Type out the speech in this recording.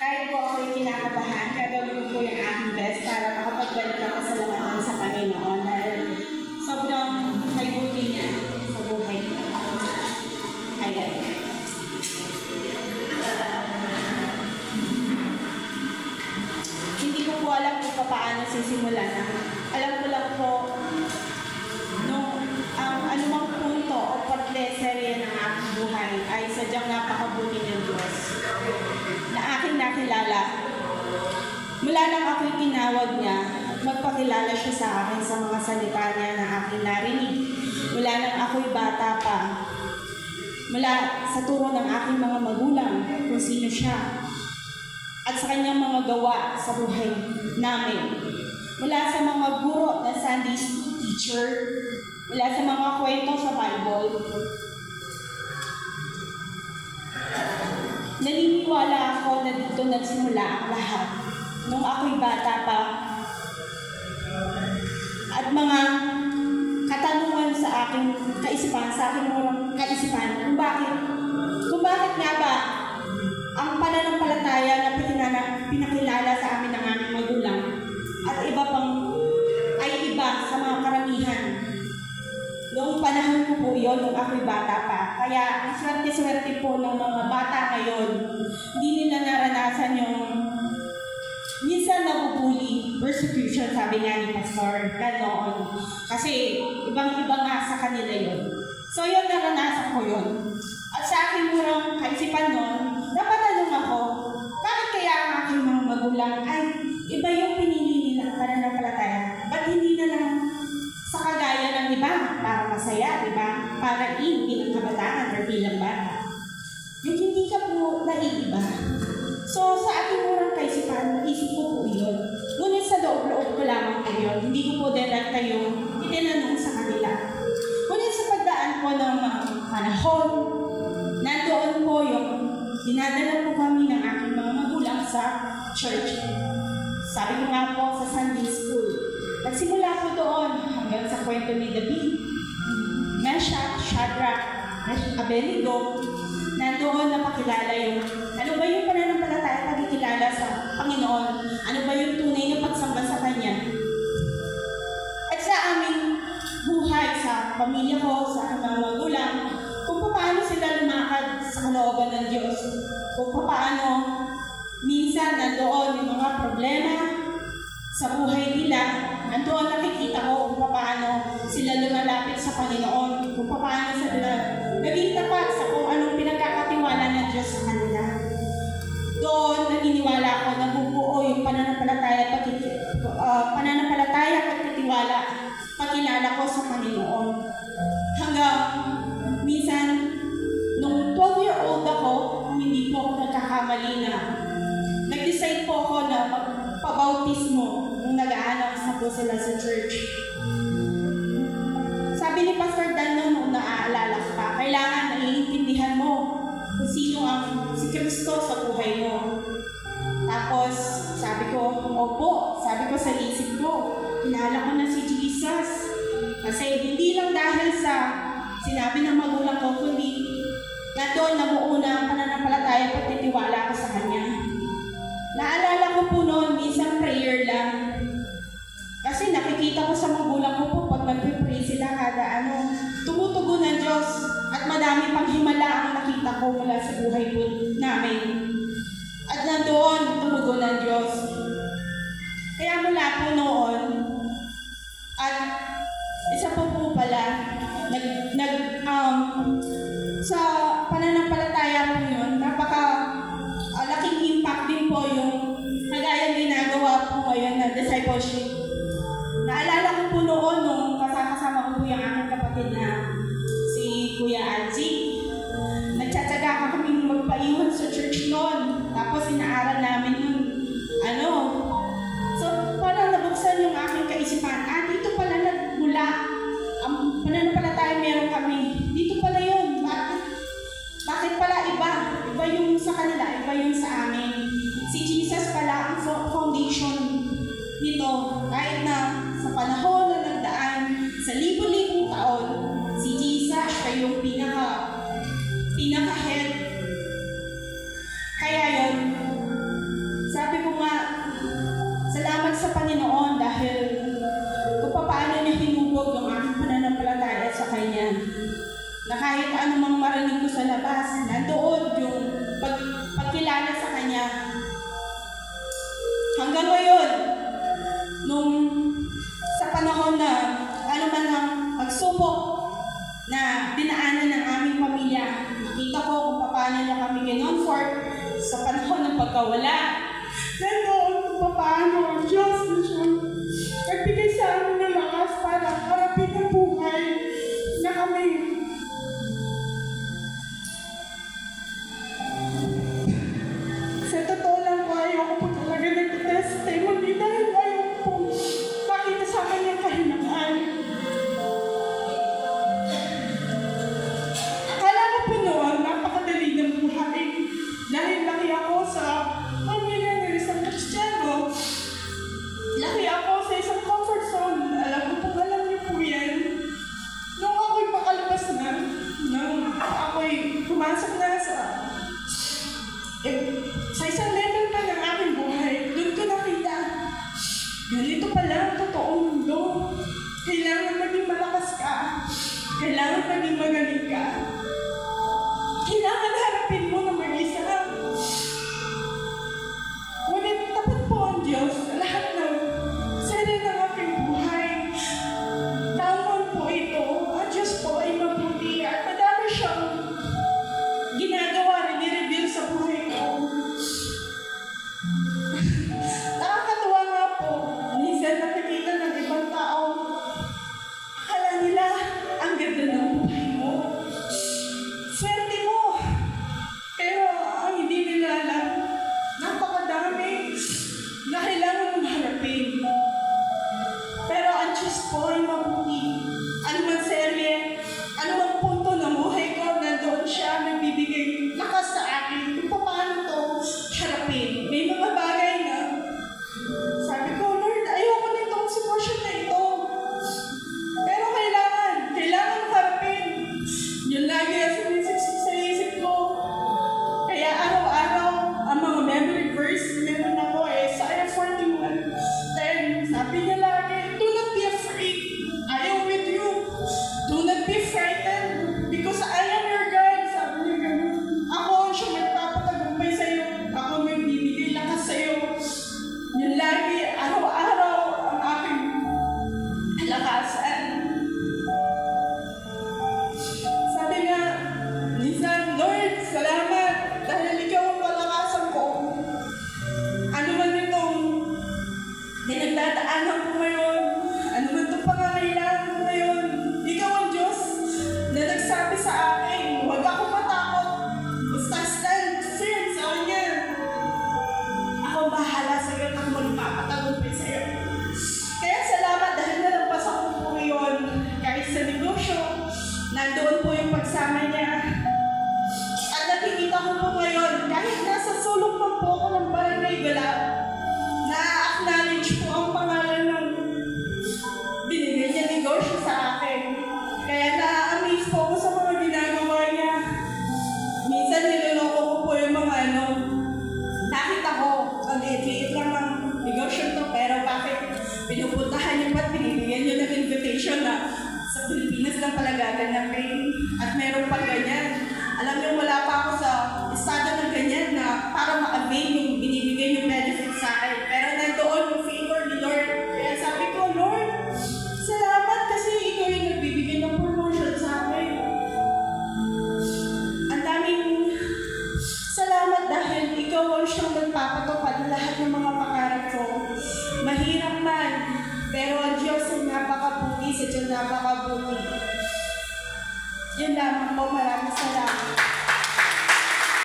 Kahit po ako'y kinakabahan, gagawin ko yung aking best para makapagbalik ang kasalamatan sa Panginoon dahil sobrang may buti niya sa buhay ko. Ayan. Hindi ko po alam kung paano sisimulan. Alam ko lang po, ang anumang punto o serye ng aking buhay ay sadyang napakabuti ng Diyos na aking nakilala. Mula nang ako'y tinawag niya, magpakilala siya sa akin sa mga salita niya na aking narinig. Mula nang ako'y bata pa, mula sa turo ng aking mga magulang kung sino siya, at sa kanyang mga gawa sa buhay namin. Mula sa mga guro na Sunday school teacher, mula sa mga kwento sa Bible, naniniwala ako na dito nagsimula ang lahat. Nung ako'y bata pa, at mga katanungan sa aking kaisipan, sa aking murang kaisipan, kung bakit nga ba ang pananampalataya na pinakilala sa amin ng aming magulang at iba pang ay iba sa mga karamihan. Noong panahon ko po yun, nung ako'y bata pa. Kaya ang swerte-swerte po ng mga bata ngayon, hindi nila naranasan yung minsan nabubuli, persecution, sabi nga ni Pastor, ganoon. Kasi ibang-iba nga sa kanila yun. So yun, naranasan ko yun. At sa aking murang kaisipan nun, napatanong ako, bakit kaya ang aking mga magulang ay iba yung pinili nila para napalatayan? Ba't hindi na lang sa kagaya ng iba para masaya, di ba? Para bilang kabataan or bilang bata. Yung hindi ka po naiiba. So sa aking murang kaisipan, naisip ko po yun. Ngunit sa loob-loob ko lamang po yun. Hindi ko po direkta yung itinanong sa kanila. Ngunit sa pagdaan po ng mga panahon, nandoon po yung dinadala po kami ng aking mga magulang sa church. Sabi ko nga po sa Sunday school. Nagsimula po doon hanggang sa kwento ni David, Meshach, Shadrach, Abednego. Nandoon na pakilala yung ano ba yung pananampalataya pagkikilala sa Panginoon? Ano ba yung tunay na pagsamba sa Kanya? At sa aming buhay, sa pamilya ko, sa aking mga magulang, kung paano sila lumakad sa kalooban ng Diyos, kung paano minsan nandoon yung mga problema sa buhay nila, nandoon nakikita ko kung paano sila lumalapit sa Panginoon, kung paano sila naging tapat sa kung anong pinagkakatiwala ng Diyos sa kanila. Doon, naniniwala ako na bubuo yung pananampalataya at katiwala, pakilala ko sa Panginoon. Hanggang minsan, nung 12-year-old ako, hindi po ako nagkakamali na nag-decide po ako na magpabautismo nung nag-aanaks na po sila sa church. Sabi ni Pastor Dan nung naaalala ko pa, kailangan naiintindihan mo kung sino ang si Kristo sa buhay mo. Tapos, sabi ko, opo, sabi ko sa isip ko, kilala ko na si Jesus. Kasi hindi lang dahil sa sinabi ng magulang ko, kundi na doon namuuna ang pananampalataya at titiwala ko sa Kanya. Naalala ko po noon, minsan prayer lang. Kasi nakikita ko sa magulang ko po, pag nag-pray sila kada tumutugon ng Diyos at madami pang himala ang nakita ko mula sa buhay po namin. At nandoon, tumugon ng Diyos. Kaya mula po noon, at isa po pala, sa pananampalataya po yun, laking impact din po yung kagaya ginagawa po ngayon na discipleship. Naalala ko po noon nung kasama ko po yung aking kapatid na si Kuya Adzi. Nagtsatsaga kami magpaiwan sa church noon. Tapos inaaral namin yung So, parang nabuksan yung aking kaisipan. Dito pala nagmula. Ang pananampalataya meron kami. Dito pala yun. Bakit pala iba? Iba yung sa kanila, iba yung sa amin. Si Jesus pala ang foundation nito. Kahit na sa panahon na nagdaan, sa libo-libong taon, si Jesus siya yung pinaka-head. Kaya yun, paano niya kami kinonfort sa panahon ng pagkawala. Nandoon kung paano ang Diyos na siya nagbigay sa amin ng lakas para harapin ang buhay na kami. Sa totoo lang po, ayoko po talaga nag-testimony dahil ayoko po makita sa akin yung kahinaan. Akala ko po noon, napakadali ng buhay. Dahil laki ako sa pamilya ng isang Kristiyano. Laki ako sa isang comfort zone. Alam ko po, alam niyo po yan. Nung ako'y makalabas na, nung ako'y pumasok na sa isang level pa ng aking buhay, doon ko nakita, ganito pala ang totoong mundo. Kailangan maging malakas ka. Kailangan maging magaling ka. Kailangan harapin mo na mag-isa. Ngunit tapat po ang Diyos sa lahat ng sere ng aking buhay. Taon po ito, ang Diyos po ay mabuti at madami siyang ginagawa rin, i-reveal sa buhay ko. Nakakatuwa nga po, minsan nakikita ng ibang tao, akala nila ang ganda ng buhay mo. Swerte mo. Pero ang hindi nila alam, napakadami na kailangan mong harapin. Pero ang Diyos po ay mabuti. Ano man serye, ano man punto ng buhay ko, nandoon siya nagbibigay lakas sa akin kung paano to harapin. May mga bagay na sabi ko, Lord, ayoko nitong sitwasyon na ito. Pero kailangan harapin. Yun lagi ang sumisiksik sa isip ko. Kaya araw-araw, ang mga memory verse na meron ako Isaiah 41:10. Sabi niya lagi, do not be afraid. I am with you. Do not be frightened because I am your God. Sabi niya ganun. Ako ang siya magpapatagumpay sa'yo. Ako may bibigay lakas sa'yo. Yun lagi, araw-araw, ang aking lakasan. Sabi nga, minsan, Lord, salamat dahil ikaw ang palakasan ko. Ano man itong pinagdadaanan ko ngayon, ano man itong pangangailangan ko ngayon, ikaw ang Diyos na nagsabi sa akin, huwag ako matakot. Basta stand firm, sabi niya. Ako bahala sa iyo at ako magpapatagumpay sa iyo. Kaya salamat dahil nalampasan ko po ngayon kahit sa negosyo, nandoon po yung pagsama niya. At nakikita ko po ngayon, kahit nasa sulok pa po ako ng Barangay Galap, na-acknowledge po ang pangalan ng binigay niya negosyo sa akin. Kaya na-amaze po ako sa mga ginagawa niya. Minsan niloloko ko po yung mga nakita ko, ang liit lang ng negosyo to, pero bakit pinupuntahan niyo pa at binibigyan niyo ng invitation na sa Pilipinas lang pala gaganapin at meron pa ganyan. Alam niyo, wala pa ako sa estado ng ganyan na para ma-avail yung binibigay yung benefit sa akin. Pero nandoon yung favor ni Lord. Kaya sabi ko, Lord, salamat kasi ikaw yung nagbibigay ng promotion sa akin. Ang daming salamat dahil ikaw ang siyang nagpapatupad ng lahat ng mga pangarap ko. Mahirap man, pero ang Diyos ay napakabuti sa Diyos napakabuti. Yun lamang po, maraming salamat.